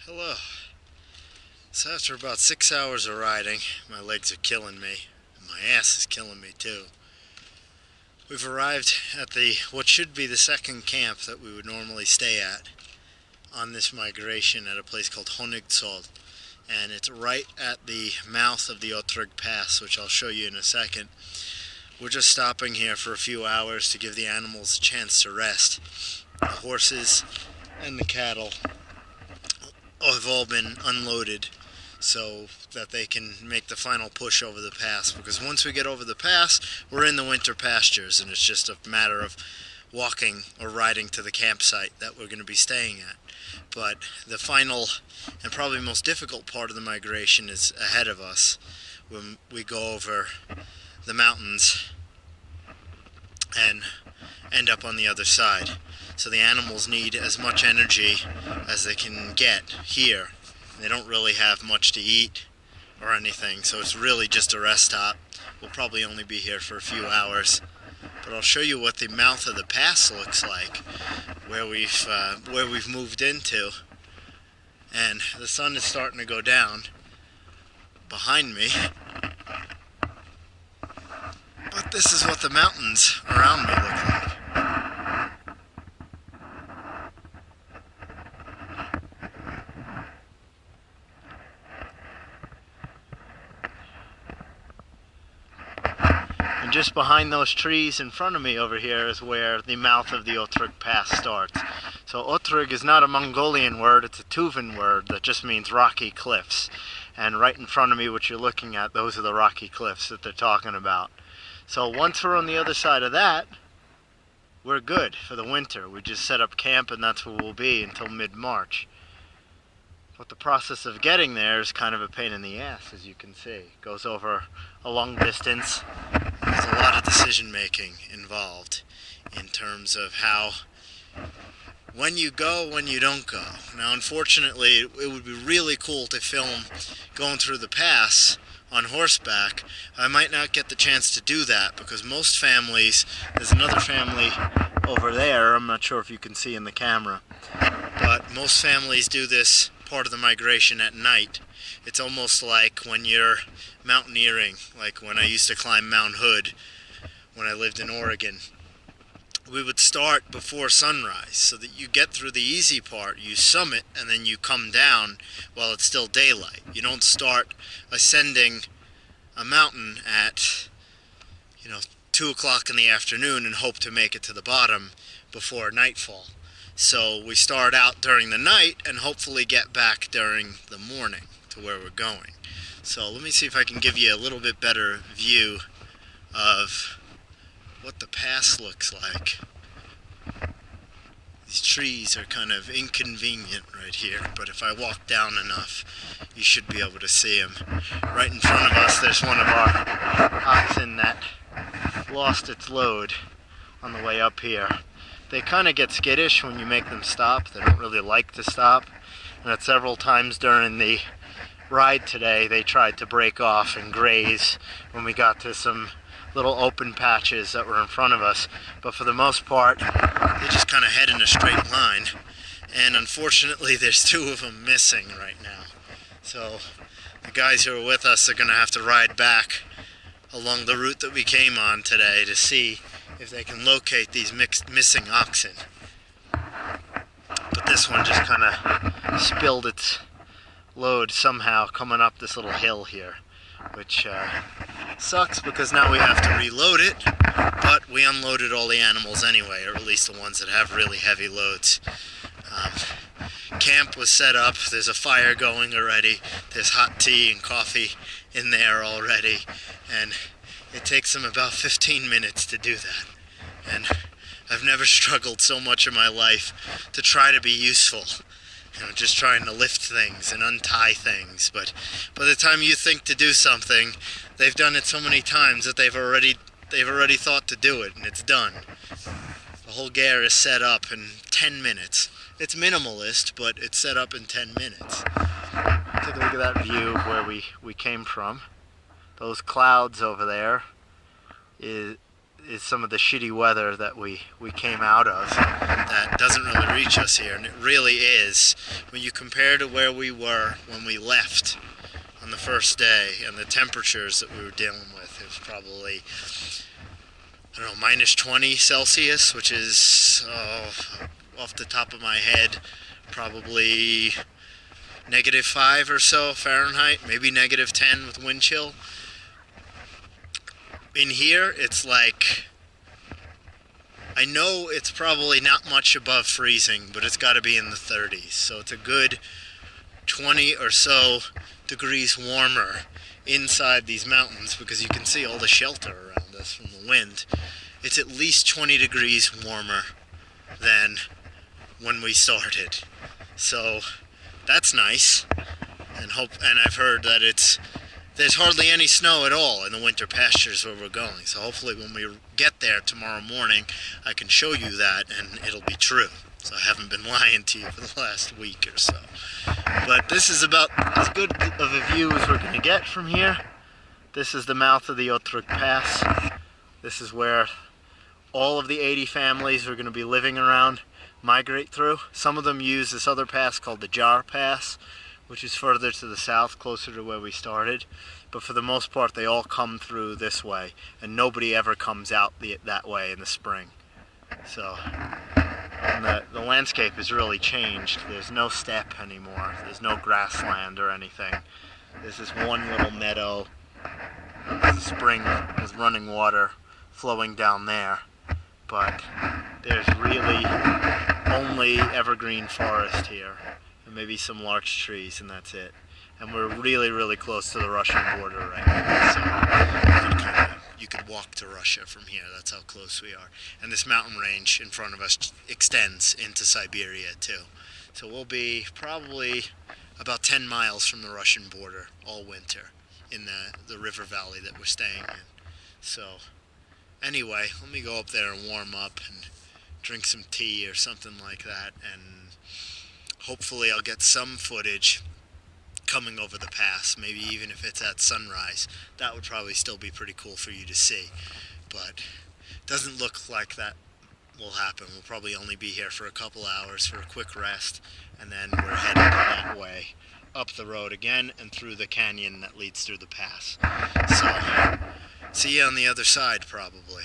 Hello. So after about 6 hours of riding, my legs are killing me. And my ass is killing me too. We've arrived at what should be the second camp that we would normally stay at on this migration at a place called Honigtsol. And it's right at the mouth of the Otrag Pass, which I'll show you in a second. We're just stopping here for a few hours to give the animals a chance to rest. The horses and the cattle have all been unloaded so that they can make the final push over the pass, because once we get over the pass we're in the winter pastures and it's just a matter of walking or riding to the campsite that we're going to be staying at. But the final and probably most difficult part of the migration is ahead of us when we go over the mountains and end up on the other side. So the animals need as much energy as they can get here. They don't really have much to eat or anything, so it's really just a rest stop. We'll probably only be here for a few hours, but I'll show you what the mouth of the pass looks like, where we've moved into. And the sun is starting to go down behind me, but this is what the mountains around me look like. And just behind those trees in front of me over here is where the mouth of the Otrag Pass starts. So Otrag is not a Mongolian word, it's a Tuvan word that just means rocky cliffs. And right in front of me, what you're looking at, those are the rocky cliffs that they're talking about. So once we're on the other side of that, we're good for the winter. We just set up camp and that's where we'll be until mid-March. But the process of getting there is kind of a pain in the ass, as you can see. It goes over a long distance. There's a lot of decision making involved in terms of when you go, when you don't go. Now unfortunately it would be really cool to film going through the pass on horseback. I might not get the chance to do that because most families, there's another family over there, I'm not sure if you can see in the camera, but most families do this part of the migration at night. It's almost like when you're mountaineering, like when I used to climb Mount Hood when I lived in Oregon. We would start before sunrise so that you get through the easy part, you summit, and then you come down while it's still daylight. You don't start ascending a mountain at 2 o'clock in the afternoon and hope to make it to the bottom before nightfall. So we start out during the night and hopefully get back during the morning to where we're going. So let me see if I can give you a little bit better view of what the pass looks like. These trees are kind of inconvenient right here, but if I walk down enough, you should be able to see them. Right in front of us, there's one of our oxen that lost its load on the way up here. They kind of get skittish when you make them stop. They don't really like to stop. And at several times during the ride today, they tried to break off and graze when we got to some little open patches that were in front of us. But for the most part, they just kind of head in a straight line. And unfortunately, there's 2 of them missing right now. So the guys who are with us are going to have to ride back along the route that we came on today to see if they can locate these missing oxen. But this one just kind of spilled its load somehow coming up this little hill here, which sucks because now we have to reload it, but we unloaded all the animals anyway, or at least the ones that have really heavy loads. Camp was set up, there's a fire going already, there's hot tea and coffee in there already, and it takes them about 15 minutes to do that. And I've never struggled so much in my life to try to be useful. Just trying to lift things and untie things. But by the time you think to do something, they've done it so many times that they've already thought to do it, and it's done. The whole gear is set up in 10 minutes. It's minimalist, but it's set up in 10 minutes. Take a look at that view of where we came from. Those clouds over there is some of the shitty weather that we came out of that doesn't really reach us here, and it really is. When you compare to where we were when we left on the first day and the temperatures that we were dealing with, it was probably, I don't know, minus 20 Celsius, which is, off the top of my head, probably -5 or so Fahrenheit, maybe -10 with wind chill. In here, it's like, I know it's probably not much above freezing, but it's got to be in the 30s. So it's a good 20 or so degrees warmer inside these mountains, because you can see all the shelter around us from the wind. It's at least 20 degrees warmer than when we started. So that's nice. And I've heard that there's hardly any snow at all in the winter pastures where we're going. So hopefully when we get there tomorrow morning, I can show you that and it'll be true. So I haven't been lying to you for the last week or so. But this is about as good of a view as we're going to get from here. This is the mouth of the Otrag Pass. This is where all of the 80 families we're going to be living around migrate through. Some of them use this other pass called the Otrag Pass, which is further to the south, closer to where we started. But for the most part, they all come through this way, and nobody ever comes out that way in the spring. So, and the landscape has really changed. There's no steppe anymore. There's no grassland or anything. There's this one little meadow, a spring with running water flowing down there. But there's really only evergreen forest here, and maybe some larch trees, and that's it. And we're really, really close to the Russian border right now. So you could walk to Russia from here. That's how close we are. And this mountain range in front of us extends into Siberia too. So we'll be probably about 10 miles from the Russian border all winter in the river valley that we're staying in. So anyway, let me go up there and warm up and drink some tea or something like that, and hopefully I'll get some footage coming over the pass, maybe even if it's at sunrise. That would probably still be pretty cool for you to see, but it doesn't look like that will happen. We'll probably only be here for a couple hours for a quick rest, and then we're headed that way, up the road again and through the canyon that leads through the pass. So see you on the other side probably.